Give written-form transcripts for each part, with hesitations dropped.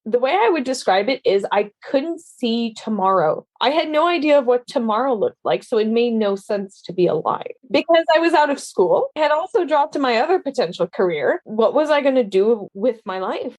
The way I would describe it is I couldn't see tomorrow. I had no idea of what tomorrow looked like, so it made no sense to be alive. Because I was out of school, I had also dropped to my other potential career. What was I going to do with my life?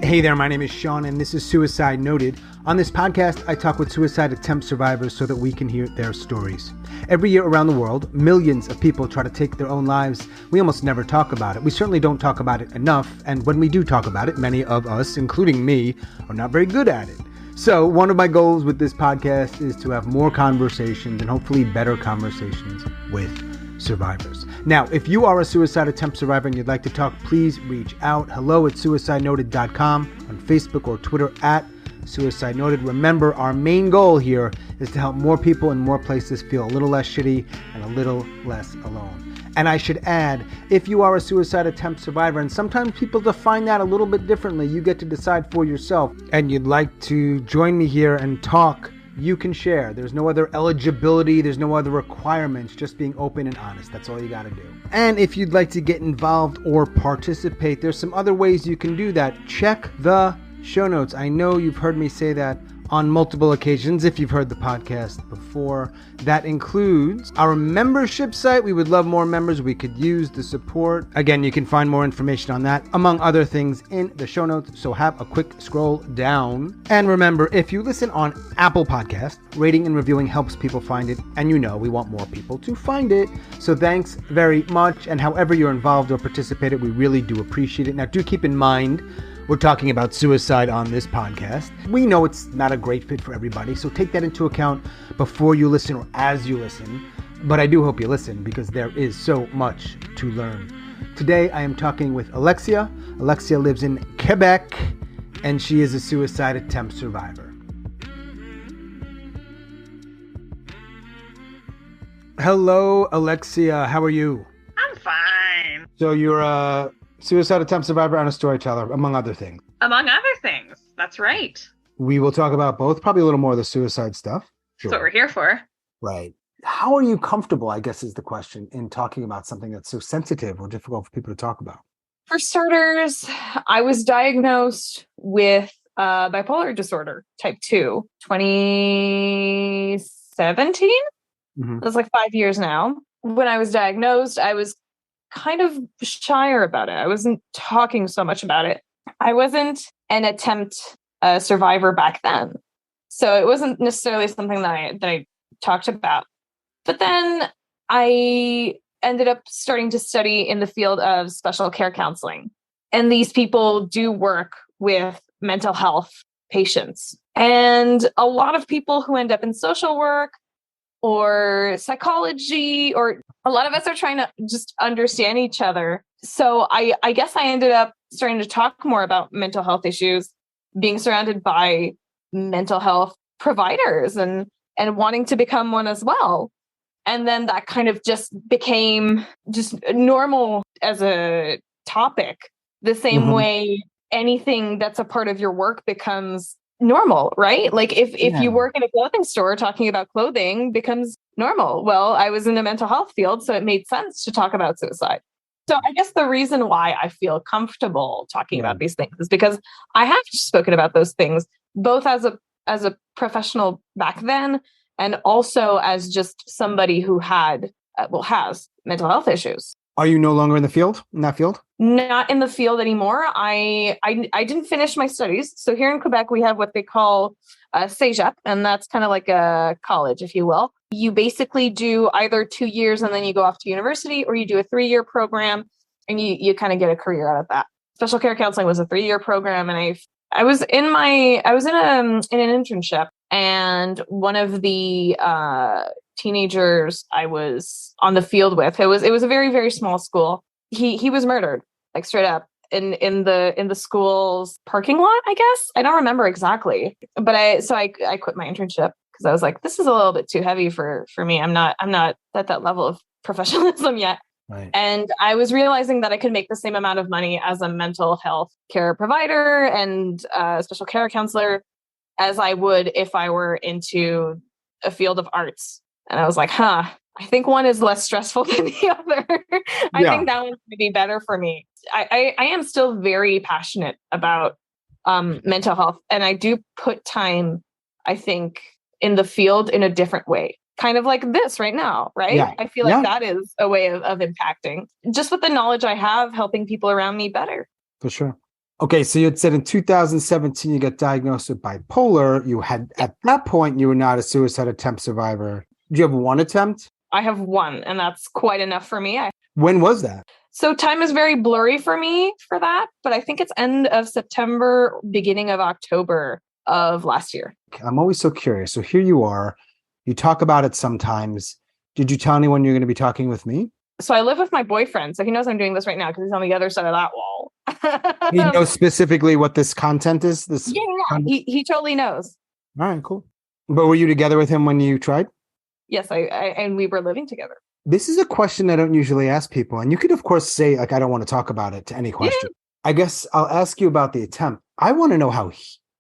Hey there, my name is Sean, and this is Suicide Noted. On this podcast, I talk with suicide attempt survivors so that we can hear their stories. Every year around the world, millions of people try to take their own lives. We almost never talk about it. We certainly don't talk about it enough, and when we do talk about it, many of us, including me, are not very good at it. So one of my goals with this podcast is to have more conversations and hopefully better conversations with survivors. Now, if you are a suicide attempt survivor and you'd like to talk, please reach out. hello@suicidenoted.com, on Facebook or Twitter @suicidenoted. Remember, our main goal here is to help more people in more places feel a little less shitty and a little less alone. And I should add, if you are a suicide attempt survivor, and sometimes people define that a little bit differently, you get to decide for yourself, and you'd like to join me here and talk, you can share. There's no other eligibility. There's no other requirements. Just being open and honest. That's all you got to do. And if you'd like to get involved or participate, there's some other ways you can do that. Check the show notes. I know you've heard me say that on multiple occasions if you've heard the podcast before. That includes our membership site. We would love more members. We could use the support. Again, you can find more information on that, among other things, in the show notes. So have a quick scroll down. And remember, if you listen on Apple Podcast, rating and reviewing helps people find it. And you know we want more people to find it. So thanks very much. And however you're involved or participated, we really do appreciate it. Now, do keep in mind, we're talking about suicide on this podcast. We know it's not a great fit for everybody, so take that into account before you listen or as you listen. But I do hope you listen because there is so much to learn. Today I am talking with Alexia. Alexia lives in Quebec, and she is a suicide attempt survivor. Hello, Alexia. How are you? I'm fine. So you're a suicide attempt survivor and a storyteller, among other things. Among other things. That's right. We will talk about both, probably a little more of the suicide stuff. Sure. That's what we're here for. Right. How are you comfortable, I guess is the question, in talking about something that's so sensitive or difficult for people to talk about? For starters, I was diagnosed with bipolar disorder, type 2, 2017. Mm-hmm. That's like 5 years now. When I was diagnosed, I was kind of shyer about it. I wasn't talking so much about it. I wasn't an attempt survivor back then. So it wasn't necessarily something that I talked about. But then I ended up starting to study in the field of special care counseling. And these people do work with mental health patients. And a lot of people who end up in social work or psychology, or a lot of us are trying to just understand each other. So I guess I ended up starting to talk more about mental health issues, being surrounded by mental health providers and wanting to become one as well. And then that kind of just became just normal as a topic, the same way anything that's a part of your work becomes normal, right? Like if you work in a clothing store, talking about clothing becomes normal. Well, I was in the mental health field, so it made sense to talk about suicide. So I guess the reason why I feel comfortable talking about these things is because I have spoken about those things, both as a professional back then, and also as just somebody who has mental health issues. Are you no longer in that field? Not in the field anymore. I didn't finish my studies. So here in Quebec, we have what they call cégep, and that's kind of like a college, if you will. You basically do either 2 years and then you go off to university, or you do a 3-year program and you kind of get a career out of that. Special care counseling was a 3-year program, and I was in an internship, and one of the teenagers I was on the field with, it was a very, very small school. He was murdered, like straight up in the school's parking lot, I guess. I don't remember exactly, but I quit my internship because I was like, this is a little bit too heavy for me. I'm not at that level of professionalism yet. Right. And I was realizing that I could make the same amount of money as a mental health care provider and special care counselor as I would if I were into a field of arts. And I was like, I think one is less stressful than the other. I think that one's going to be better for me. I am still very passionate about mental health. And I do put time, I think, in the field in a different way. Kind of like this right now, right? Yeah. I feel like that is a way of impacting, just with the knowledge I have, helping people around me better. For sure. Okay, so you had said in 2017 you got diagnosed with bipolar. You had, at that point, you were not a suicide attempt survivor. Do you have one attempt? I have one, and that's quite enough for me. When was that? So time is very blurry for me for that, but I think it's end of September, beginning of October of last year. I'm always so curious. So here you are. You talk about it sometimes. Did you tell anyone you're going to be talking with me? So I live with my boyfriend, so he knows I'm doing this right now because he's on the other side of that wall. He knows specifically what this content is? He totally knows. All right, cool. But were you together with him when you tried? Yes, I and we were living together. This is a question I don't usually ask people. And you could, of course, say, like, I don't want to talk about it to any question. Yeah. I guess I'll ask you about the attempt. I want to know how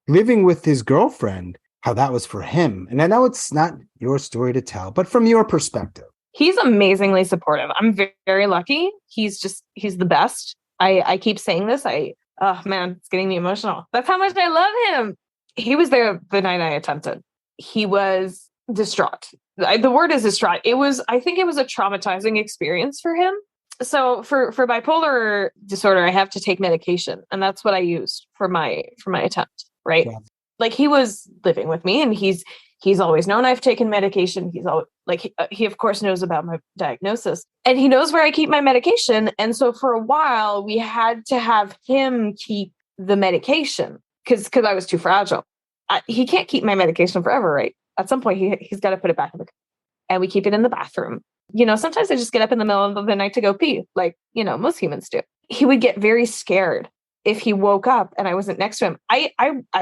living with his girlfriend, how that was for him. And I know it's not your story to tell, but from your perspective. He's amazingly supportive. I'm very, very lucky. He's the best. I keep saying this. Oh man, it's getting me emotional. That's how much I love him. He was there the night I attempted. He was distraught. The word is distraught. I think it was a traumatizing experience for him. So for bipolar disorder, I have to take medication, and that's what I used for my attempt. Right. Yeah. Like, he was living with me, and he's always known I've taken medication. He's always he of course knows about my diagnosis, and he knows where I keep my medication. And so for a while we had to have him keep the medication because I was too fragile. He can't keep my medication forever, right? At some point he's got to put it back in and we keep it in the bathroom. Sometimes I just get up in the middle of the night to go pee, like, most humans do. He would get very scared if he woke up and I wasn't next to him. I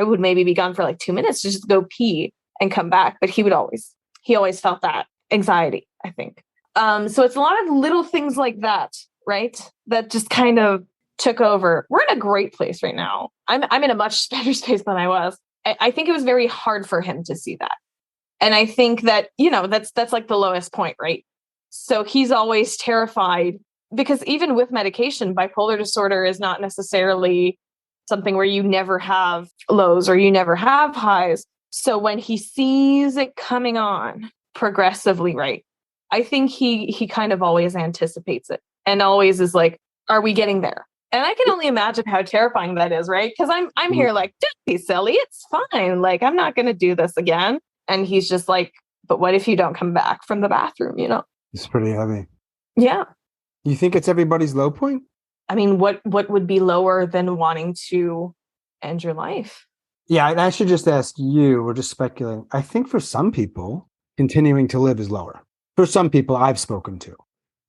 would maybe be gone for like 2 minutes to just go pee and come back. But he always felt that anxiety, I think. So it's a lot of little things like that, right? That just kind of took over. We're in a great place right now. I'm in a much better space than I was. I think it was very hard for him to see that. And I think that, that's like the lowest point, right? So he's always terrified because even with medication, bipolar disorder is not necessarily something where you never have lows or you never have highs. So when he sees it coming on progressively, right, I think he kind of always anticipates it and always is like, are we getting there? And I can only imagine how terrifying that is, right? Because I'm here like, don't be silly. It's fine. Like, I'm not going to do this again. And he's just like, but what if you don't come back from the bathroom, It's pretty heavy. Yeah. You think it's everybody's low point? I mean, what would be lower than wanting to end your life? Yeah, and I should just ask you, we're just speculating. I think for some people, continuing to live is lower. For some people I've spoken to.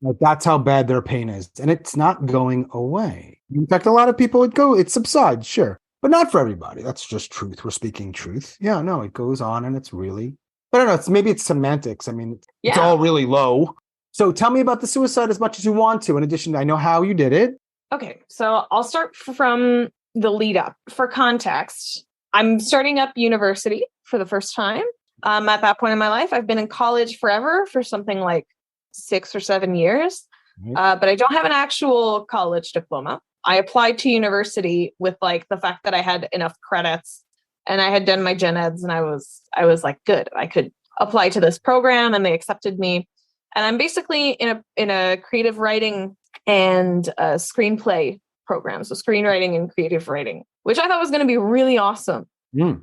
Like, that's how bad their pain is. And it's not going away. In fact, a lot of people, it subsides, sure. But not for everybody. That's just truth. We're speaking truth. Yeah, no, it goes on and it's really, I don't know, maybe it's semantics. I mean, it's all really low. So tell me about the suicide as much as you want to. In addition, I know how you did it. Okay, so I'll start from the lead up. For context, I'm starting up university for the first time. At that point in my life, I've been in college forever for something like 6 or 7 years, but I don't have an actual college diploma. I applied to university with like the fact that I had enough credits and I had done my gen eds, and I was like, good, I could apply to this program, and they accepted me. And I'm basically in a creative writing and a screenplay program, so screenwriting and creative writing, which I thought was going to be really awesome.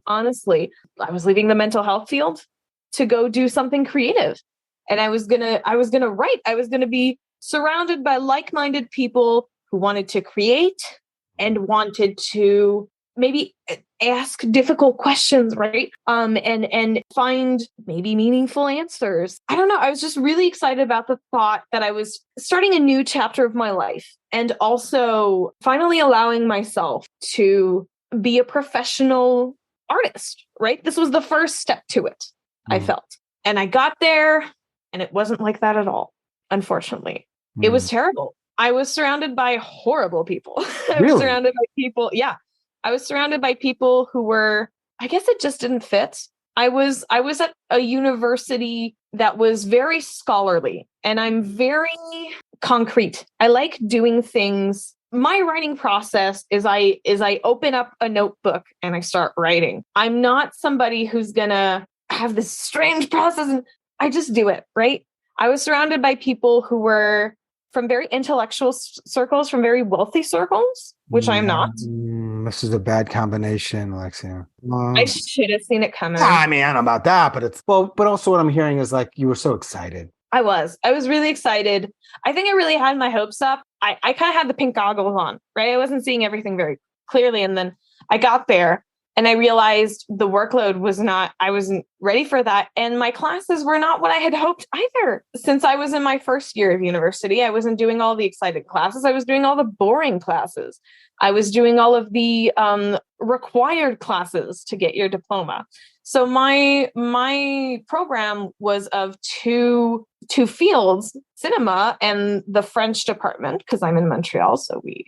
Honestly, I was leaving the mental health field to go do something creative, and I was gonna write. I was gonna be surrounded by like-minded people who wanted to create and wanted to maybe ask difficult questions, right? And find maybe meaningful answers. I don't know. I was just really excited about the thought that I was starting a new chapter of my life and also finally allowing myself to be a professional artist, right? This was the first step to it, I felt. And I got there and it wasn't like that at all. unfortunately. It was terrible. I was surrounded by horrible people. I was Really? surrounded by people. Yeah. I was surrounded by people who were, I guess it just didn't fit. I was at a university that was very scholarly, and I'm very concrete. I like doing things. My writing process is I open up a notebook and I start writing. I'm not somebody who's gonna have this strange process, and I just do it, right? I was surrounded by people who were from very intellectual circles, from very wealthy circles, which I'm not. This is a bad combination, Alexia. I should have seen it coming. I mean, I don't know about that, but but also what I'm hearing is like you were so excited. I was really excited. I think I really had my hopes up. I kind of had the pink goggles on, right? I wasn't seeing everything very clearly. And then I got there and I realized the workload was not, I wasn't ready for that. And my classes were not what I had hoped either. Since I was in my first year of university, I wasn't doing all the exciting classes. I was doing all the boring classes. I was doing all of the required classes to get your diploma. So my program was of two fields, cinema and the French department, because I'm in Montreal, so we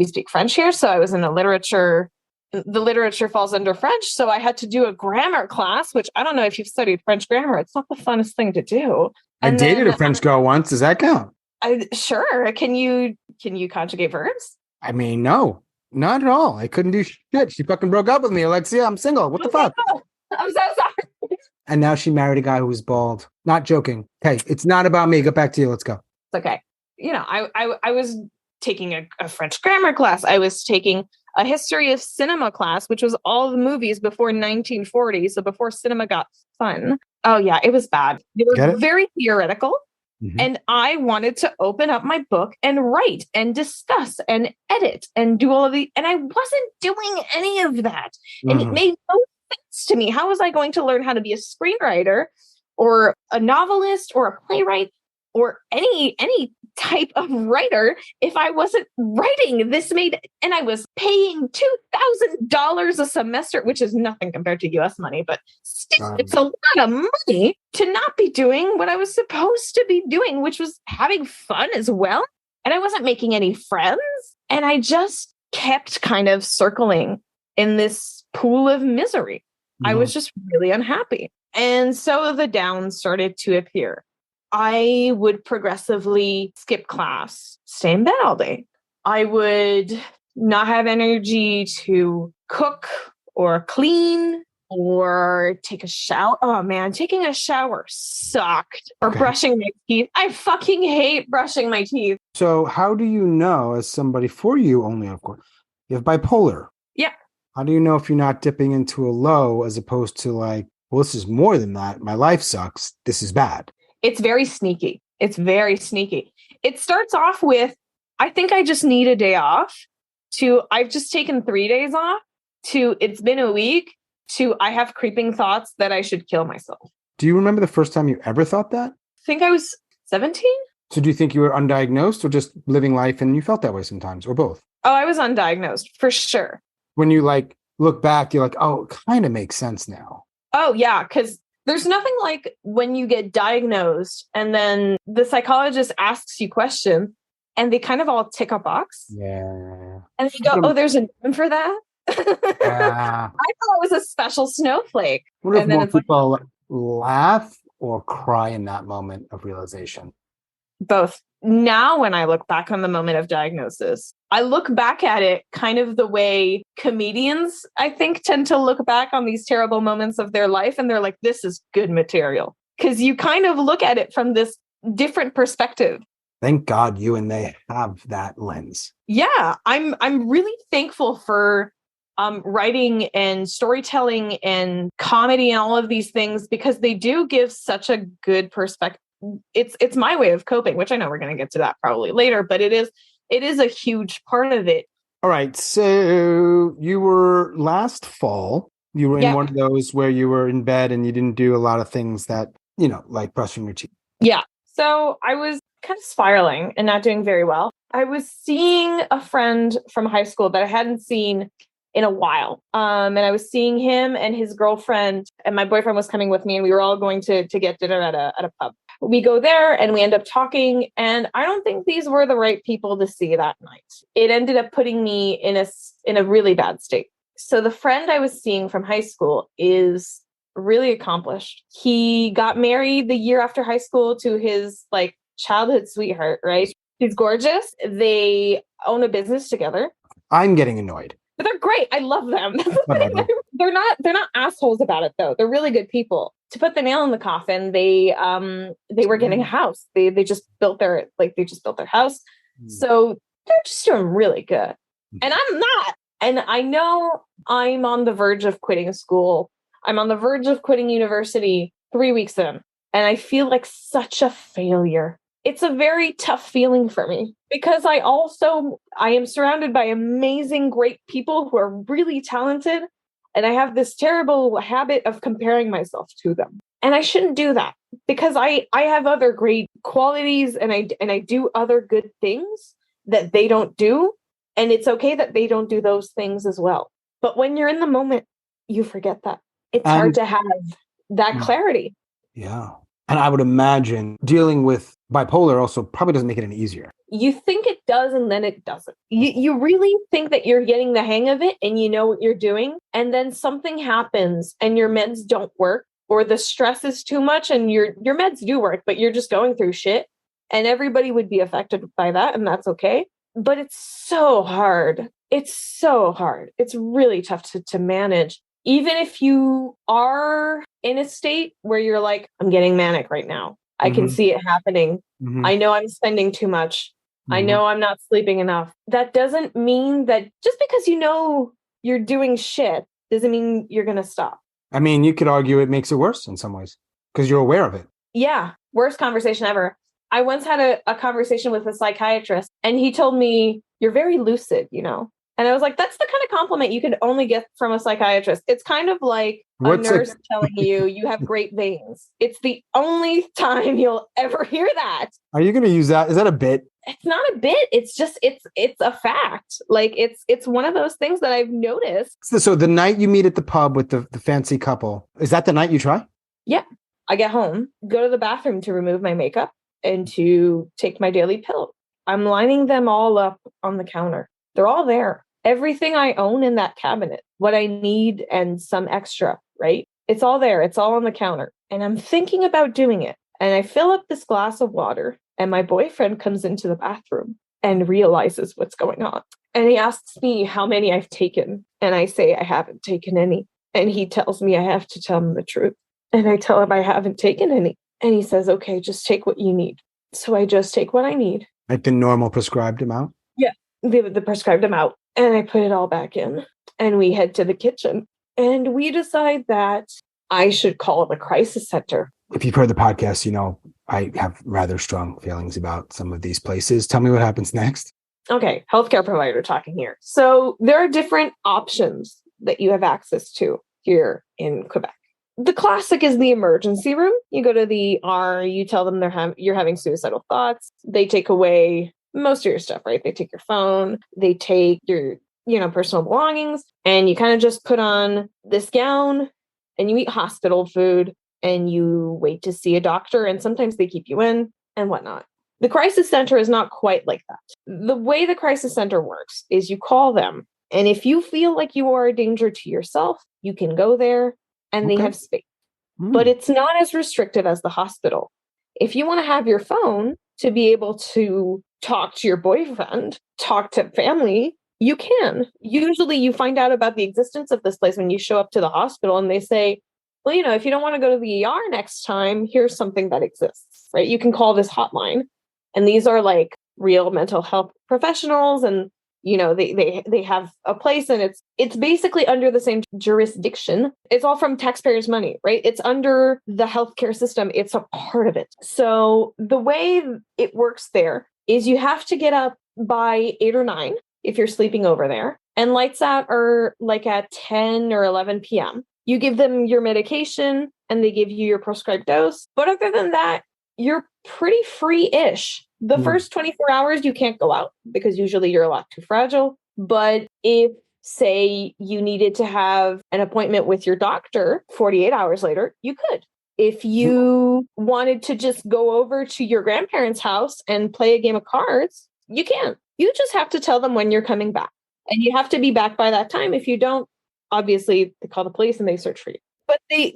speak French here. So I was in the literature falls under French. So I had to do a grammar class, which I don't know if you've studied French grammar. It's not the funnest thing to do. I dated a French girl once. Does that count? Sure. Can you conjugate verbs? I mean, no, not at all. I couldn't do shit. She fucking broke up with me, Alexia. I'm single. What the fuck? I'm so sorry. And now she married a guy who was bald. Not joking. Hey, it's not about me. Get back to you. Let's go. It's okay. You know, I was taking a French grammar class. I was taking a history of cinema class, which was all the movies before 1940. So before cinema got fun. Oh yeah, it was bad. They were very theoretical. Mm-hmm. And I wanted to open up my book and write and discuss and edit and do all of the, and I wasn't doing any of that. And it made no sense to me. How was I going to learn how to be a screenwriter or a novelist or a playwright or any type of writer if I wasn't writing? And I was paying $2,000 a semester, which is nothing compared to US money, but still, it's a lot of money to not be doing what I was supposed to be doing, which was having fun as well. And I wasn't making any friends. And I just kept kind of circling in this pool of misery. I was just really unhappy. And so the downs started to appear. I would progressively skip class, stay in bed all day. I would not have energy to cook or clean or take a shower. Oh man, taking a shower sucked. Or brushing my teeth. I fucking hate brushing my teeth. So how do you know, as somebody, for you only, of course, you have bipolar? Yeah. How do you know if you're not dipping into a low as opposed to like, well, this is more than that. My life sucks. This is bad. It's very sneaky. It's very sneaky. It starts off with, I think I just need a day off, to I've just taken 3 days off, to it's been a week, to I have creeping thoughts that I should kill myself. Do you remember the first time you ever thought that? I think I was 17. So do you think you were undiagnosed or just living life and you felt that way sometimes, or both? Oh, I was undiagnosed for sure. When you like look back, you're like, oh, it kind of makes sense now. Oh, yeah, because there's nothing like when you get diagnosed and then the psychologist asks you questions and they kind of all tick a box. Yeah. And they go, oh, there's a name for that? Yeah. I thought it was a special snowflake. What if more people laugh or cry in that moment of realization? Both. Now, when I look back on the moment of diagnosis, I look back at it kind of the way comedians, I think, tend to look back on these terrible moments of their life. And they're like, this is good material. Because you kind of look at it from this different perspective. Thank God you and they have that lens. Yeah, I'm really thankful for writing and storytelling and comedy and all of these things, because they do give such a good perspective. It's my way of coping, which I know we're going to get to that probably later, but it is a huge part of it. All right. So you were last fall, you were in one of those where you were in bed and you didn't do a lot of things that, like brushing your teeth. Yeah. So I was kind of spiraling and not doing very well. I was seeing a friend from high school that I hadn't seen in a while. And I was seeing him and his girlfriend, and my boyfriend was coming with me, and we were all going to get dinner at a pub. we go there and we end up talking. And I don't think these were the right people to see that night. It ended up putting me in a really bad state. So the friend I was seeing from high school is really accomplished. He got married the year after high school to his like childhood sweetheart, right? He's gorgeous. They own a business together. I'm getting annoyed. But they're great. I love them. Whatever. They're not assholes about it though. They're really good people. To put the nail in the coffin, they were getting a house. They just built their house. So they're just doing really good. And I'm not. And I know I'm on the verge of quitting school. I'm on the verge of quitting university 3 weeks in. And I feel like such a failure. It's a very tough feeling for me because I am surrounded by amazing, great people who are really talented. And I have this terrible habit of comparing myself to them. And I shouldn't do that because I have other great qualities and I do other good things that they don't do. And it's okay that they don't do those things as well. But when you're in the moment, you forget that. It's hard to have that clarity. Yeah. And I would imagine dealing with bipolar also probably doesn't make it any easier. You think it does, and then it doesn't. You really think that you're getting the hang of it and you know what you're doing. And then something happens and your meds don't work, or the stress is too much and your meds do work, but you're just going through shit. And everybody would be affected by that, and that's okay. But it's so hard. It's so hard. It's really tough to manage. Even if you are in a state where you're like, I'm getting manic right now. I can see it happening. I know I'm spending too much. I know I'm not sleeping enough. That doesn't mean that just because you know you're doing shit doesn't mean you're going to stop. I mean, you could argue it makes it worse in some ways because you're aware of it. Yeah. Worst conversation ever. I once had a conversation with a psychiatrist and he told me, you're very lucid, you know? And I was like, that's the kind of compliment you could only get from a psychiatrist. It's kind of like a nurse telling you have great veins. It's the only time you'll ever hear that. Are you going to use that? Is that a bit? It's not a bit. It's just, it's a fact. Like it's one of those things that I've noticed. So the night you meet at the pub with the fancy couple, is that the night you try? Yeah. I get home, go to the bathroom to remove my makeup and to take my daily pill. I'm lining them all up on the counter. They're all there. Everything I own in that cabinet, what I need and some extra, right? It's all there. It's all on the counter. And I'm thinking about doing it. And I fill up this glass of water and my boyfriend comes into the bathroom and realizes what's going on. And he asks me how many I've taken. And I say, I haven't taken any. And he tells me I have to tell him the truth. And I tell him I haven't taken any. And he says, okay, just take what you need. So I just take what I need. Like the normal prescribed amount? Yeah, the prescribed amount. And I put it all back in. And we head to the kitchen. And we decide that I should call the crisis center. If you've heard the podcast, you know I have rather strong feelings about some of these places. Tell me what happens next. Okay, healthcare provider talking here. So there are different options that you have access to here in Quebec. The classic is the emergency room. You go to the ER, you tell them you're having suicidal thoughts. They take away most of your stuff, right? They take your phone, they take your, personal belongings, and you kind of just put on this gown and you eat hospital food and you wait to see a doctor, and sometimes they keep you in and whatnot. The crisis center is not quite like that. The way the crisis center works is you call them, and if you feel like you are a danger to yourself, you can go there and they have space. But it's not as restrictive as the hospital. If you want to have your phone to be able to talk to your boyfriend, talk to family, you can. Usually you find out about the existence of this place when you show up to the hospital and they say, well, if you don't want to go to the ER next time, here's something that exists, right? You can call this hotline. And these are like real mental health professionals, and they have a place, and it's basically under the same jurisdiction. It's all from taxpayers' money, right? It's under the healthcare system. It's a part of it. So the way it works there is you have to get up by 8 or 9 if you're sleeping over there, and lights out are like at 10 or 11 p.m. You give them your medication and they give you your prescribed dose. But other than that, you're pretty free-ish. The first 24 hours, you can't go out because usually you're a lot too fragile. But if, say, you needed to have an appointment with your doctor 48 hours later, you could. If you wanted to just go over to your grandparents' house and play a game of cards, you can. You just have to tell them when you're coming back. And you have to be back by that time. If you don't, obviously they call the police and they search for you. But they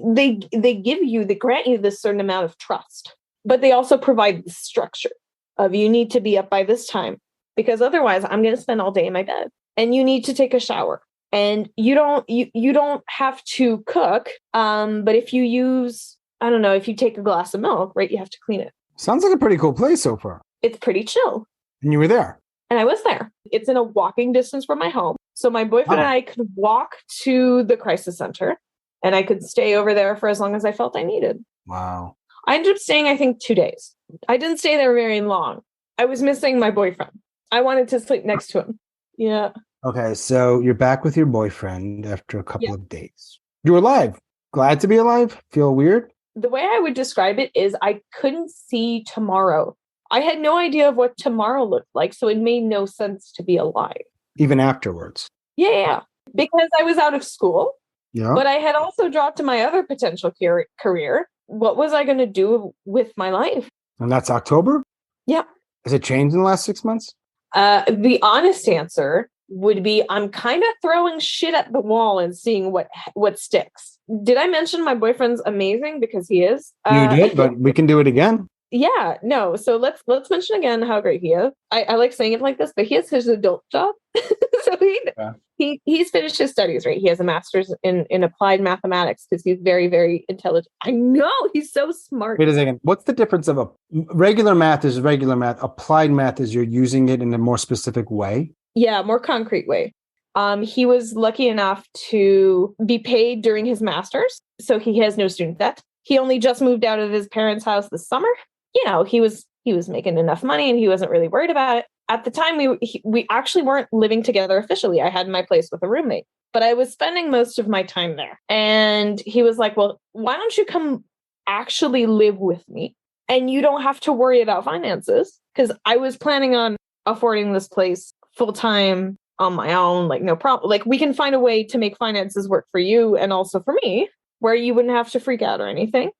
grant you this certain amount of trust. But they also provide the structure of you need to be up by this time, because otherwise I'm going to spend all day in my bed. And you need to take a shower. And you don't have to cook. But if you use, I don't know, if you take a glass of milk, right, you have to clean it. Sounds like a pretty cool place so far. It's pretty chill. And you were there. And I was there. It's in a walking distance from my home. So my boyfriend and I could walk to the crisis center, and I could stay over there for as long as I felt I needed. Wow. I ended up staying, I think, 2 days. I didn't stay there very long. I was missing my boyfriend. I wanted to sleep next to him. Yeah. Okay, so you're back with your boyfriend after a couple of days. You're alive. Glad to be alive? Feel weird? The way I would describe it is I couldn't see tomorrow. I had no idea of what tomorrow looked like, so it made no sense to be alive. Even afterwards? Yeah, because I was out of school. Yeah. But I had also dropped to my other potential career. What was I going to do with my life? And that's October? Yeah. Has it changed in the last 6 months? The honest answer would be I'm kind of throwing shit at the wall and seeing what sticks. Did I mention my boyfriend's amazing? Because he is. You did, but we can do it again. Yeah, no. So let's mention again how great he is. I like saying it like this, but he has his adult job. So he's finished his studies, right? He has a master's in applied mathematics because he's very, very intelligent. I know, he's so smart. Wait a second. What's the difference of regular math is regular math. Applied math is you're using it in a more specific way? Yeah, more concrete way. He was lucky enough to be paid during his master's, so he has no student debt. He only just moved out of his parents' house this summer. You know, he was making enough money and he wasn't really worried about it. At the time, we actually weren't living together officially. I had my place with a roommate, but I was spending most of my time there. And he was like, well, why don't you come actually live with me? And you don't have to worry about finances, because I was planning on affording this place full time on my own, like no problem. Like we can find a way to make finances work for you and also for me, where you wouldn't have to freak out or anything.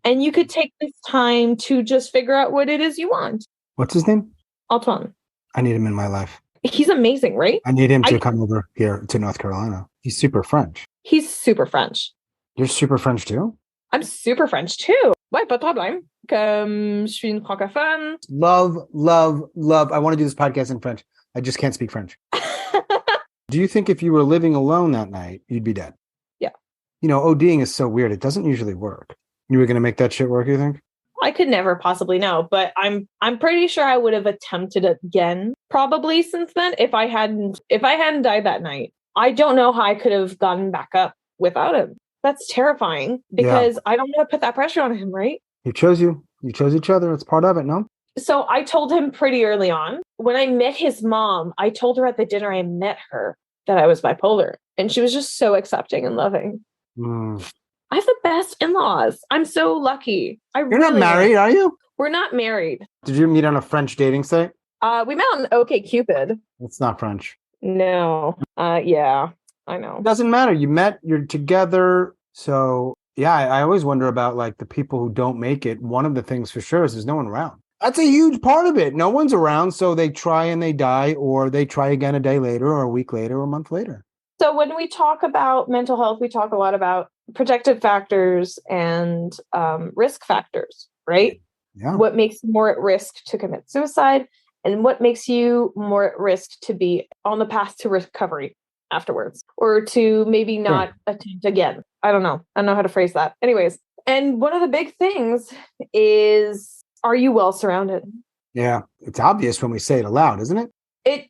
And you could take this time to just figure out what it is you want. What's his name? Antoine. I need him in my life. He's amazing, right? I need him to come over here to North Carolina. He's super French. He's super French. You're super French too? I'm super French too. Ouais, pas de problème. Comme je suis une francophone. Love, love, love. I want to do this podcast in French. I just can't speak French. Do you think if you were living alone that night, you'd be dead? Yeah. You know, ODing is so weird. It doesn't usually work. You were going to make that shit work, you think? I could never possibly know, but I'm pretty sure I would have attempted it again, probably since then, if I hadn't died that night. I don't know how I could have gotten back up without him. That's terrifying because I don't want to put that pressure on him, right? He chose you. You chose each other. It's part of it, no? So I told him pretty early on. When I met his mom, I told her at the dinner I met her that I was bipolar. And she was just so accepting and loving. I have the best in-laws. I'm so lucky. You're not married, are you? We're not married. Did you meet on a French dating site? We met on OkCupid. It's not French. No. Yeah, I know. It doesn't matter. You're together. So yeah, I always wonder about like the people who don't make it. One of the things for sure is there's no one around. That's a huge part of it. No one's around. So they try and they die, or they try again a day later or a week later or a month later. So when we talk about mental health, we talk a lot about protective factors and risk factors, right? Yeah. What makes you more at risk to commit suicide and what makes you more at risk to be on the path to recovery afterwards, or to maybe not attempt again. I don't know how to phrase that. Anyways, and one of the big things is, are you well surrounded? Yeah. It's obvious when we say it aloud, isn't it?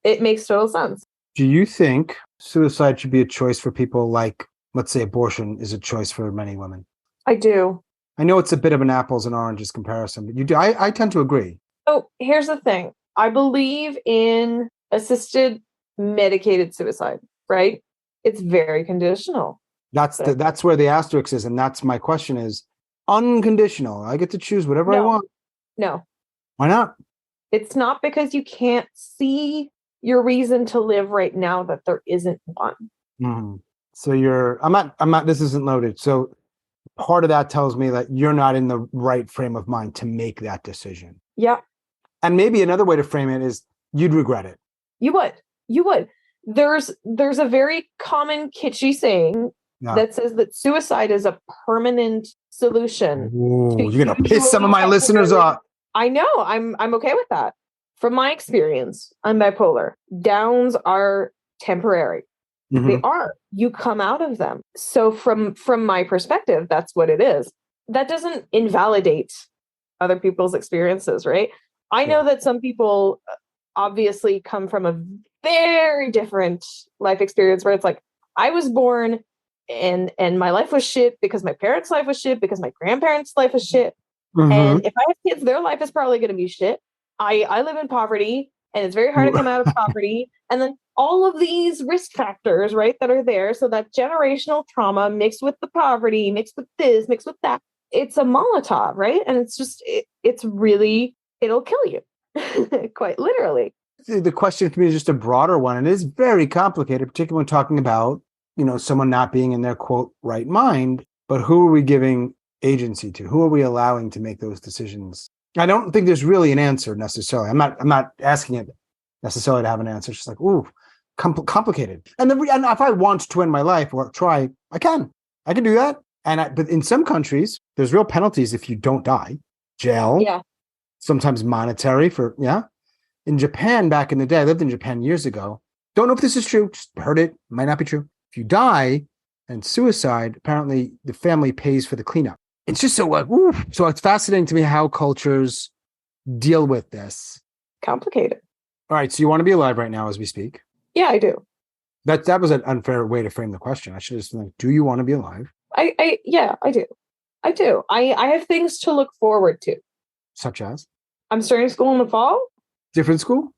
It makes total sense. Do you think suicide should be a choice for people like, let's say, abortion is a choice for many women? I do. I know it's a bit of an apples and oranges comparison, but you do. I tend to agree. Oh, here's the thing. I believe in assisted medicated suicide, right? It's very conditional. That's where the asterisk is, and that's my question is unconditional. I get to choose whatever I want. No. Why not? It's not because you can't see your reason to live right now that there isn't one. Mm-hmm. So I'm not, this isn't loaded. So part of that tells me that you're not in the right frame of mind to make that decision. Yeah, And maybe another way to frame it is you'd regret it. you would. You would. There's a very common kitschy saying that says that suicide is a permanent solution. Ooh, you're gonna piss some of my listeners off. I know. I'm okay with that. From my experience, I'm bipolar. Downs are temporary. Mm-hmm. They are. You come out of them. So from my perspective, that's what it is. That doesn't invalidate other people's experiences, right? I know that some people obviously come from a very different life experience where it's like, I was born and my life was shit because my parents' life was shit, because my grandparents' life was shit. Mm-hmm. And if I have kids, their life is probably going to be shit. I live in poverty and it's very hard to come out of poverty. And then all of these risk factors, right, that are there. So that generational trauma mixed with the poverty, mixed with this, mixed with that, it's a Molotov, right? And it's just, it's really, it'll kill you, quite literally. The question for me is just a broader one. And it is very complicated, particularly when talking about, someone not being in their quote right mind. But who are we giving agency to? Who are we allowing to make those decisions? I don't think there's really an answer necessarily. I'm not asking it necessarily to have an answer. It's just like, ooh, complicated. And if I want to end my life or try, I can do that. But in some countries, there's real penalties if you don't die. Jail, sometimes monetary In Japan, back in the day, I lived in Japan years ago. Don't know if this is true. Just heard it. Might not be true. If you die and suicide, apparently the family pays for the cleanup. It's just so So it's fascinating to me how cultures deal with this. Complicated. All right. So you want to be alive right now as we speak? Yeah, I do. That was an unfair way to frame the question. I should have just been like, do you want to be alive? Yeah, I do. I do. I have things to look forward to. Such as? I'm starting school in the fall. Different school?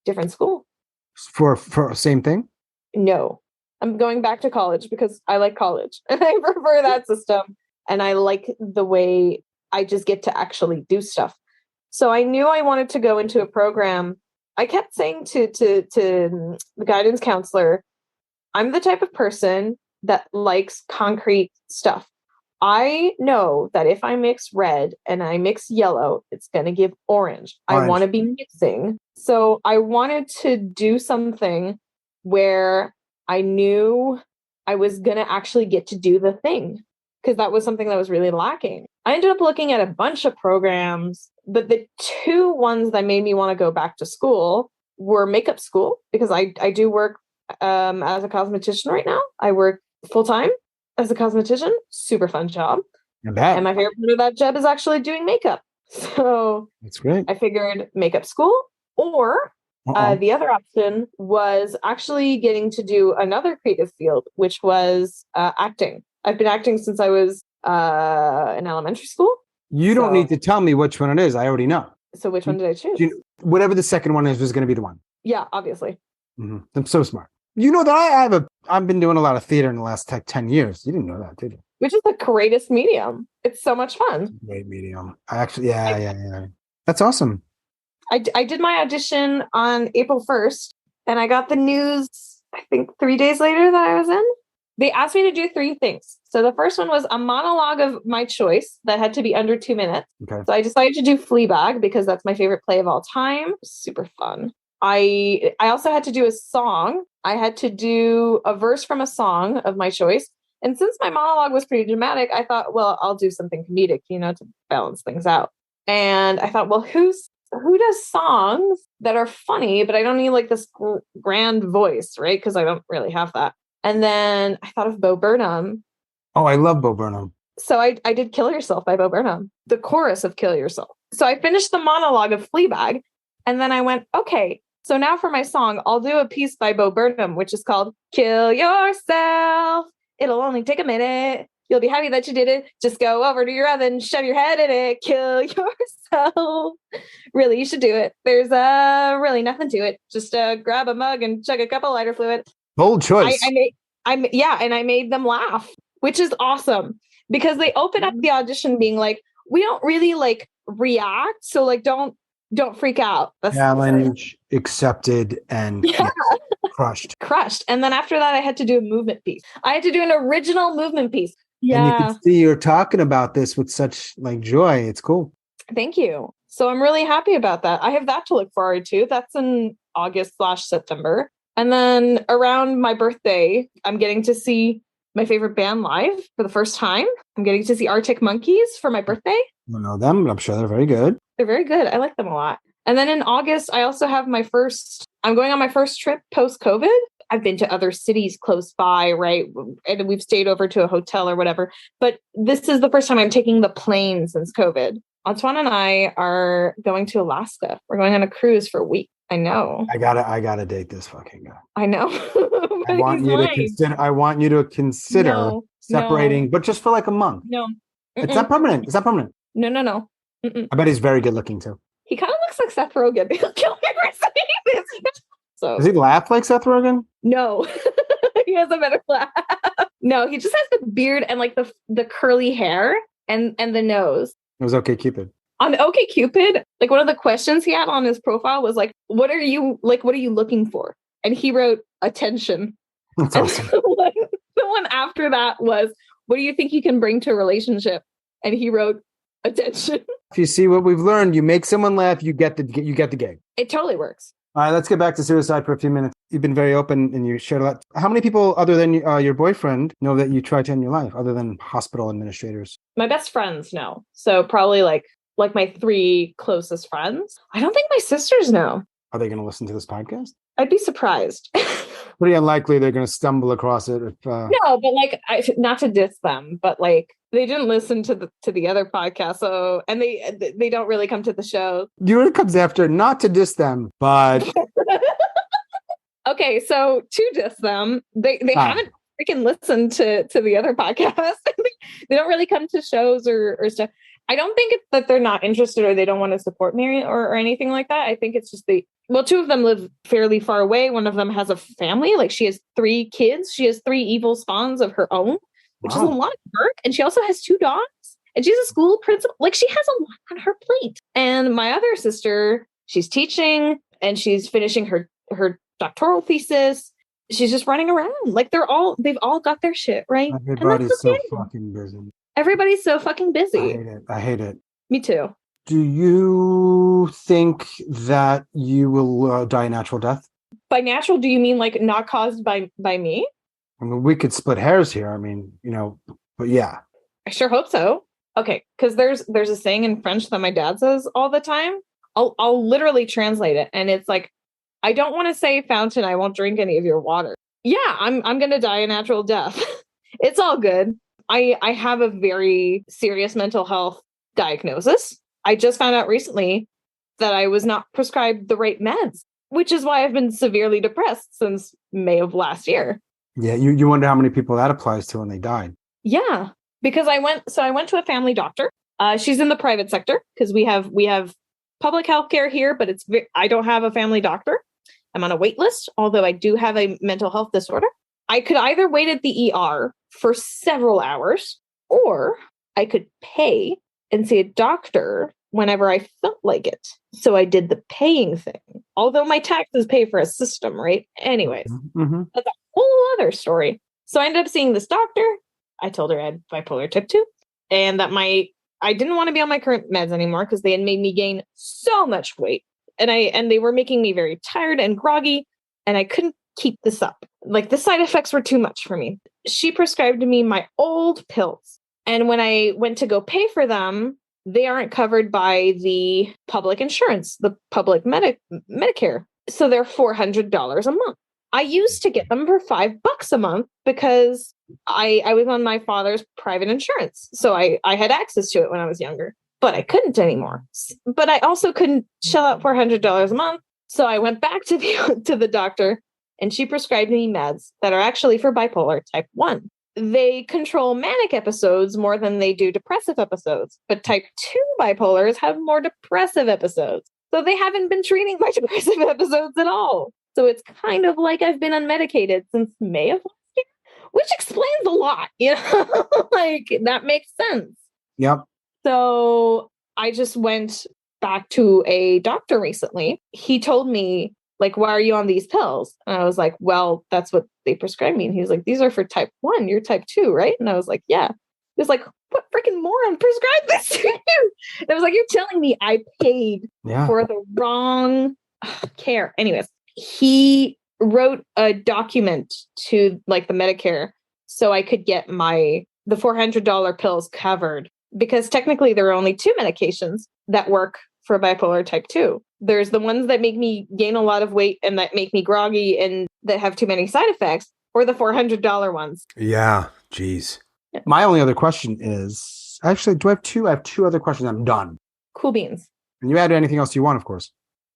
Different school. For same thing? No. I'm going back to college because I like college and I prefer that system. And I like the way I just get to actually do stuff. So I knew I wanted to go into a program. I kept saying to the guidance counselor, I'm the type of person that likes concrete stuff. I know that if I mix red and I mix yellow, it's going to give orange. I want to be mixing. So I wanted to do something where I knew I was going to actually get to do the thing, because that was something that was really lacking. I ended up looking at a bunch of programs, but the two ones that made me want to go back to school were makeup school, because I do work as a cosmetician right now. I work full-time as a cosmetician. Super fun job. And my favorite part of that job is actually doing makeup. So that's great. I figured makeup school, or the other option was actually getting to do another creative field, which was acting. I've been acting since I was in elementary school. You don't need to tell me which one it is. I already know. So which one did I choose? Whatever the second one is was going to be the one. Yeah, obviously. Mm-hmm. I'm so smart. You know that I've been doing a lot of theater in the last 10 years. You didn't know that, did you? Which is the greatest medium. It's so much fun. Great medium. I actually, yeah. That's awesome. I did my audition on April 1st, and I got the news, I think 3 days later, that I was in. They asked me to do 3 things. So the first one was a monologue of my choice that had to be under 2 minutes. Okay. So I decided to do Fleabag because that's my favorite play of all time. Super fun. I also had to do a song. I had to do a verse from a song of my choice. And since my monologue was pretty dramatic, I thought, well, I'll do something comedic, to balance things out. And I thought, well, who does songs that are funny, but I don't need like this grand voice, right? Because I don't really have that. And then I thought of Bo Burnham. Oh, I love Bo Burnham. So I did Kill Yourself by Bo Burnham, the chorus of Kill Yourself. So I finished the monologue of Fleabag, and then I went, okay, so now for my song, I'll do a piece by Bo Burnham, which is called Kill Yourself. It'll only take a minute. You'll be happy that you did it. Just go over to your oven, shove your head in it, kill yourself. Really, you should do it. There's really nothing to it. Just grab a mug and chug a cup of lighter fluid. Bold choice. And I made them laugh, which is awesome, because they open up the audition being like, we don't really like react, so like don't freak out. Challenge accepted and crushed. And then after that, I had to do a movement piece. I had to do an original movement piece. And you can Yeah. see you're talking about this with such like joy. It's cool. Thank you. So I'm really happy about that. I have that to look forward to. That's in August/September. And then around my birthday, I'm getting to see my favorite band live for the first time. I'm getting to see Arctic Monkeys for my birthday. I don't know them, but I'm sure they're very good. They're very good. I like them a lot. And then in August, I also have I'm going on my first trip post-COVID. I've been to other cities close by, right? And we've stayed over to a hotel or whatever. But this is the first time I'm taking the plane since COVID. Antoine and I are going to Alaska. We're going on a cruise for a week. I know. I gotta date this fucking guy. I know. I want you to consider No, separating, but just for like a month. No. It's not permanent. It's not permanent. No. I bet he's very good looking too. He kind of looks like Seth Rogen. He'll kill me for saying this. So Does he laugh like Seth Rogen? no, he has a better laugh. No, he just has the beard and like the curly hair and the nose. It was okay, Cupid. On OkCupid, like one of the questions he had on his profile was like, what are you looking for? And he wrote attention. That's And awesome. the one after that was, what do you think you can bring to a relationship? And he wrote attention. If you see what we've learned, you make someone laugh, you get the gig. It totally works. All right, let's get back to suicide for a few minutes. You've been very open and you shared a lot. How many people other than your boyfriend know that you tried to end your life, other than hospital administrators? My best friends know. So probably like my 3 closest friends. I don't think my sisters know. Are they going to listen to this podcast? I'd be surprised. Pretty unlikely they're going to stumble across it. If, No, but like, not to diss them, but like they didn't listen to the other podcast, so and they don't really come to the show. You know what comes after? Not to diss them, but Okay, so to diss them, they haven't freaking listened to the other podcast. They don't really come to shows or stuff. I don't think it's that they're not interested or they don't want to support me or anything like that. I think it's just 2 of them live fairly far away. One of them has a family. Like she has 3 kids. She has 3 evil spawns of her own, which is a lot of work. And she also has 2 dogs. And she's a school principal. Like she has a lot on her plate. And my other sister, she's teaching and she's finishing her doctoral thesis. She's just running around. Like they've all got their shit, right? everybody's so fucking busy. Everybody's so fucking busy. I hate it. Me too. Do you think that you will die a natural death? By natural, do you mean like not caused by me? I mean, we could split hairs here. I mean, but yeah. I sure hope so. Okay, because there's a saying in French that my dad says all the time. I'll literally translate it, and it's like, I don't want to say fountain. I won't drink any of your water. Yeah, I'm gonna die a natural death. It's all good. I have a very serious mental health diagnosis. I just found out recently that I was not prescribed the right meds, which is why I've been severely depressed since May of last year. Yeah, you wonder how many people that applies to when they died. Yeah, because I went to a family doctor. She's in the private sector because we have public health care here, but I don't have a family doctor. I'm on a wait list, although I do have a mental health disorder. I could either wait at the ER for several hours, or I could pay and see a doctor whenever I felt like it. So I did the paying thing, although my taxes pay for a system, right? Anyways, That's a whole other story. So I ended up seeing this doctor. I told her I had bipolar type 2 and that I didn't want to be on my current meds anymore because they had made me gain so much weight. And they were making me very tired and groggy, and I couldn't keep this up. Like the side effects were too much for me. She prescribed me my old pills. And when I went to go pay for them, they aren't covered by the public insurance, the public Medicare. So they're $400 a month. I used to get them for $5 a month because I was on my father's private insurance. So I had access to it when I was younger, but I couldn't anymore. But I also couldn't shell out $400 a month. So I went back to the doctor, and she prescribed me meds that are actually for bipolar type 1. They control manic episodes more than they do depressive episodes, but type 2 bipolars have more depressive episodes. So they haven't been treating my depressive episodes at all. So it's kind of like I've been unmedicated since May of last year, which explains a lot, like that makes sense. Yep. So I just went back to a doctor recently. He told me, like, why are you on these pills? And I was like, well, that's what they prescribed me. And he was like, these are for type 1. You're type 2, right? And I was like, yeah. was like, what freaking moron prescribed this to you? And I was like, you're telling me I paid for the wrong care. Anyways, he wrote a document to like the Medicare so I could get the $400 pills covered, because technically there are only two medications that work for bipolar type 2. There's the ones that make me gain a lot of weight and that make me groggy and that have too many side effects, or the $400 ones. Yeah, geez. My only other question is, actually, do I have two? I have two other questions. I'm done. Cool beans. And you add anything else you want, of course.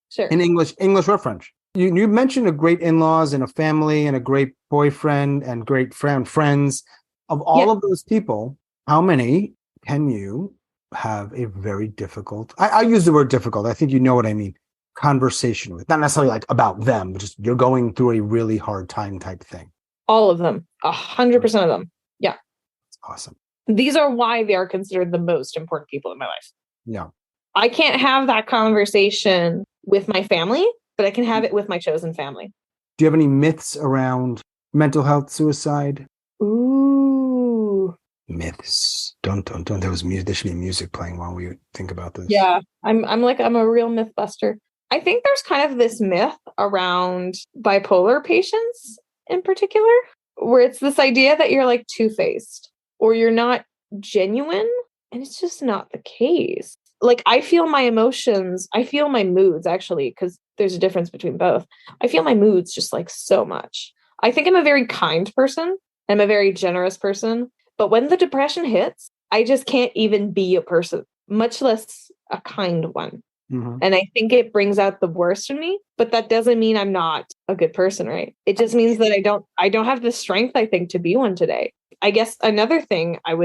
Sure. In English or French. You mentioned a great in-laws and a family and a great boyfriend and great friends. Of all of those people, how many can you have a very difficult, I use the word difficult, I think you know what I mean, conversation with? Not necessarily like about them, but just you're going through a really hard time type thing. All of them. 100% of them. Yeah. That's awesome. These are why they are considered the most important people in my life. Yeah. I can't have that conversation with my family, but I can have it with my chosen family. Do you have any myths around mental health, suicide? Ooh. Myths. Don't. There should be music playing while we think about this. Yeah. I'm a real myth buster. I think there's kind of this myth around bipolar patients in particular, where it's this idea that you're like two-faced or you're not genuine. And it's just not the case. Like, I feel my emotions, I feel my moods, actually, because there's a difference between both. I feel my moods just like so much. I think I'm a very kind person. I'm a very generous person. But when the depression hits, I just can't even be a person, much less a kind one. Mm-hmm. And I think it brings out the worst in me, but that doesn't mean I'm not a good person, right? It just means that I don't have the strength, I think, to be one today. I guess another thing I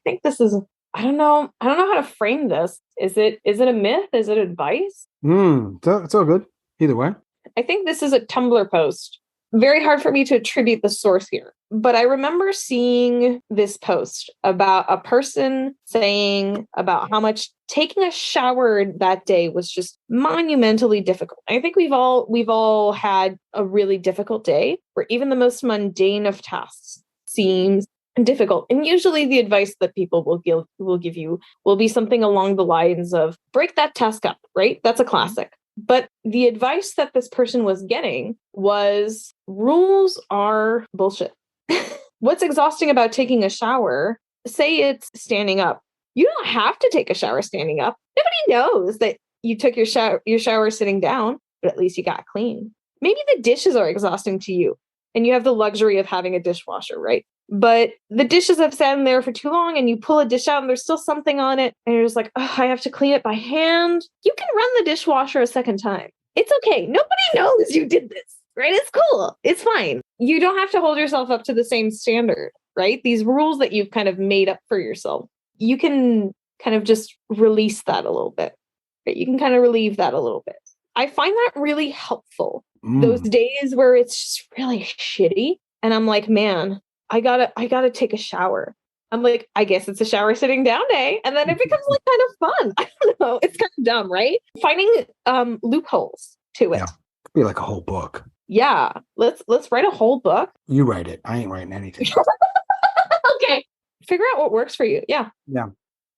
think this is, I don't know how to frame this. Is it a myth? Is it advice? It's all good. Either way. I think this is a Tumblr post. Very hard for me to attribute the source here, but I remember seeing this post about a person saying about how much taking a shower that day was just monumentally difficult. I think we've all had a really difficult day where even the most mundane of tasks seems difficult. And usually the advice that people will give you will be something along the lines of break that task up, right? That's a classic. But the advice that this person was getting was rules are bullshit. What's exhausting about taking a shower? Say it's standing up. You don't have to take a shower standing up. Nobody knows that you took your shower sitting down, but at least you got clean. Maybe the dishes are exhausting to you and you have the luxury of having a dishwasher, right? But the dishes have sat in there for too long and you pull a dish out and there's still something on it. And you're just like, oh, I have to clean it by hand. You can run the dishwasher a second time. It's okay. Nobody knows you did this, right? It's cool. It's fine. You don't have to hold yourself up to the same standard, right? These rules that you've kind of made up for yourself, you can kind of just release that a little bit, right? You can kind of relieve that a little bit. I find that really helpful. Those days where it's just really shitty. And I'm like, man, I gotta take a shower. I'm like, I guess it's a shower sitting down day. And then it becomes like kind of fun. I don't know. It's kind of dumb, right? Finding loopholes to it. Yeah. Could be like a whole book. Yeah. Let's write a whole book. You write it. I ain't writing anything. Okay. Figure out what works for you. Yeah. Yeah.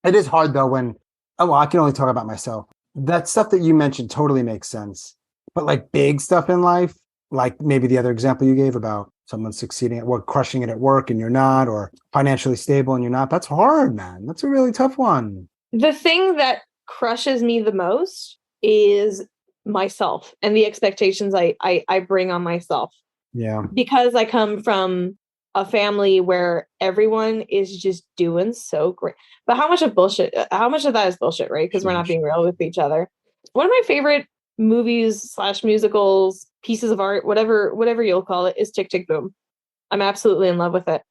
It is hard though I can only talk about myself. That stuff that you mentioned totally makes sense. But like big stuff in life, like maybe the other example you gave about someone succeeding at work, crushing it at work and you're not, or financially stable and you're not. That's hard, man. That's a really tough one. The thing that crushes me the most is myself and the expectations I bring on myself. Yeah. Because I come from a family where everyone is just doing so great. But how much of that is bullshit, right? Because we're not being real with each other. One of my favorite movies / musicals, pieces of art, whatever you'll call it, is Tick, Tick, Boom. I'm absolutely in love with it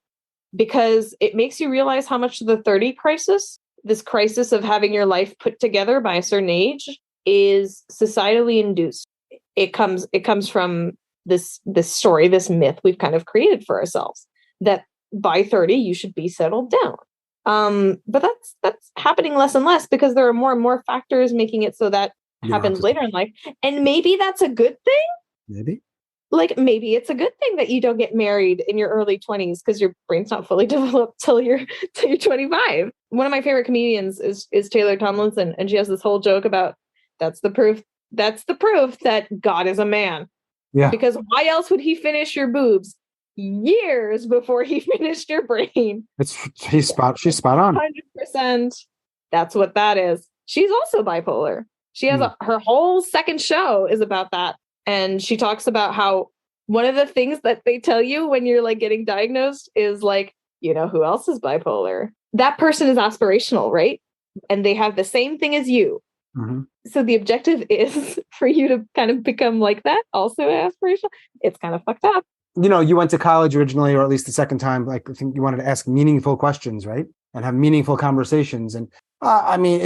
because it makes you realize how much the 30 crisis, this crisis of having your life put together by a certain age, is societally induced. It comes from this story, this myth we've kind of created for ourselves that by 30 you should be settled down. But that's happening less and less because there are more and more factors making it so that happens later in life. And maybe that's a good thing. Maybe. like maybe it's a good thing that you don't get married in your early 20s because your brain's not fully developed till you're 25. One of my favorite comedians is Taylor Tomlinson, and she has this whole joke about that's the proof that God is a man. Yeah. Because why else would he finish your boobs years before he finished your brain? She's spot on. 100%. That's what that is. She's also bipolar. She has her whole second show is about that. And she talks about how one of the things that they tell you when you're like getting diagnosed is like, you know, who else is bipolar? That person is aspirational, right? And they have the same thing as you. Mm-hmm. So the objective is for you to kind of become like that, also aspirational. It's kind of fucked up. You know, you went to college originally, or at least the second time, like I think you wanted to ask meaningful questions, right? And have meaningful conversations. And I think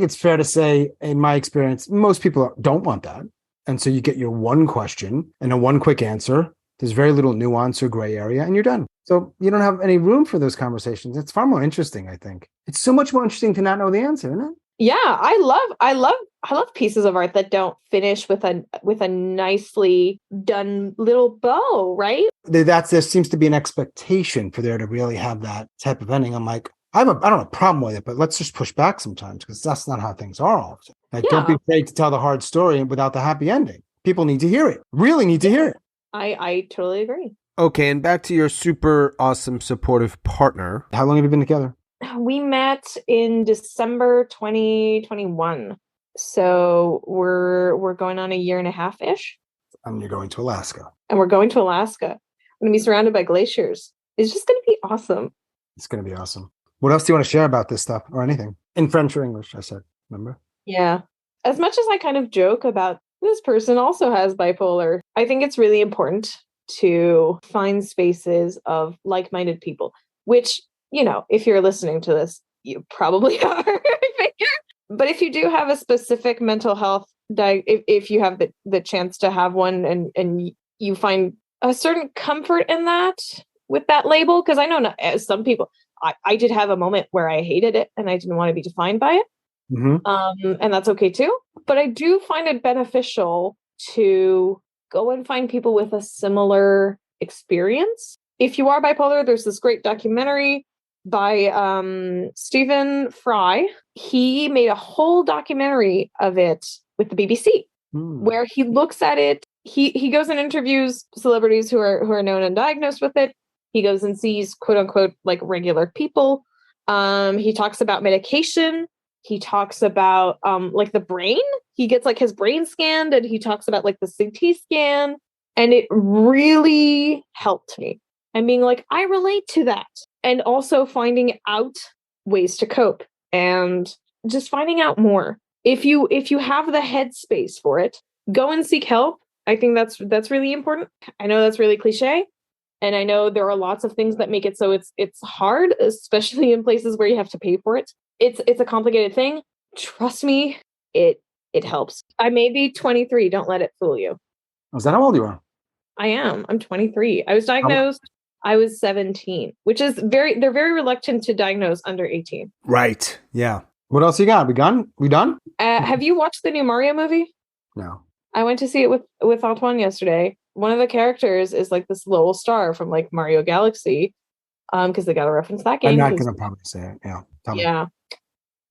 it's fair to say, in my experience, most people don't want that. And so you get your one question and a one quick answer. There's very little nuance or gray area, and you're done. So you don't have any room for those conversations. It's far more interesting, I think. It's so much more interesting to not know the answer, isn't it? Yeah, I love pieces of art that don't finish with a nicely done little bow, right? There seems to be an expectation for there to really have that type of ending. I'm like, I don't have a problem with it, but let's just push back sometimes because that's not how things are often. Like, Don't be afraid to tell the hard story without the happy ending. People need to hear it. Really need to hear it. I totally agree. Okay, and back to your super awesome supportive partner. How long have you been together? We met in December 2021. So we're going on a year and a half ish. And you're going to Alaska. And we're going to Alaska. I'm going to be surrounded by glaciers. It's just going to be awesome. It's going to be awesome. What else do you want to share about this stuff or anything? In French or English, I said, remember? Yeah. As much as I kind of joke about this person also has bipolar, I think it's really important to find spaces of like-minded people, which, you know, if you're listening to this, you probably are, I figure. But if you do have a specific mental health, if you have the chance to have one and you find a certain comfort in that, with that label, because I know some people, I did have a moment where I hated it and I didn't want to be defined by it. Mm-hmm. And that's okay too. But I do find it beneficial to go and find people with a similar experience. If you are bipolar, there's this great documentary by Stephen Fry. He made a whole documentary of it with the BBC, where he looks at it. He goes and interviews celebrities who are known and diagnosed with it. He goes and sees quote unquote like regular people. He talks about medication. He talks about like the brain. He gets like his brain scanned, and he talks about like the CT scan. And it really helped me. And being like, I relate to that. And also finding out ways to cope and just finding out more. If you have the headspace for it, go and seek help. I think that's really important. I know that's really cliche. And I know there are lots of things that make it so it's hard, especially in places where you have to pay for it. It's a complicated thing. Trust me, it helps. I may be 23. Don't let it fool you. Was that how old you are? I am. I'm 23. I was diagnosed. I was 17, which is they're very reluctant to diagnose under 18. Right. Yeah. What else you got? We done? Have you watched the new Mario movie? No. I went to see it with Antoine yesterday. One of the characters is like this little star from like Mario Galaxy, because they got to reference that game. I'm not going to probably say it. Yeah. Tell me. Yeah.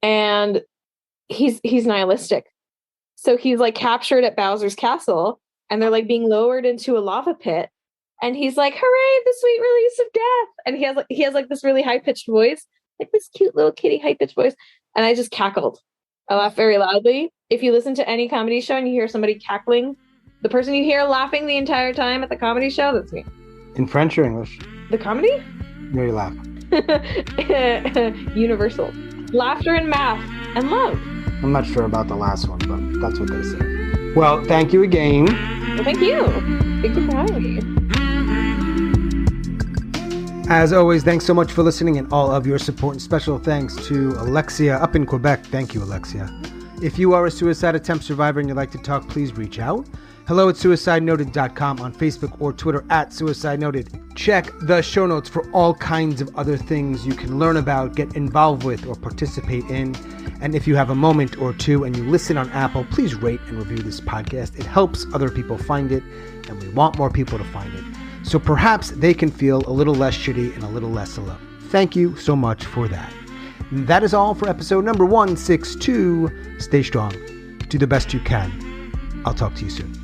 And he's nihilistic. So he's like captured at Bowser's castle, and they're like being lowered into a lava pit. And he's like, hooray, the sweet release of death. And he has like this really high-pitched voice, like this cute little kitty high-pitched voice. And I just cackled. I laughed very loudly. If you listen to any comedy show and you hear somebody cackling, the person you hear laughing the entire time at the comedy show, that's me. In French or English? The comedy? No, you laugh. Universal. Laughter and math and love. I'm not sure about the last one, but that's what they say. Well, thank you again. Well, thank you. Thank you for having me. As always, thanks so much for listening and all of your support, and special thanks to Alexia up in Quebec. Thank you, Alexia. If you are a suicide attempt survivor and you'd like to talk, please reach out. Hello at suicidenoted.com, on Facebook or Twitter at Suicide Noted. Check the show notes for all kinds of other things you can learn about, get involved with, or participate in. And if you have a moment or two and you listen on Apple, please rate and review this podcast. It helps other people find it, and we want more people to find it, so perhaps they can feel a little less shitty and a little less alone. Thank you so much for that. And that is all for episode number 162. Stay strong. Do the best you can. I'll talk to you soon.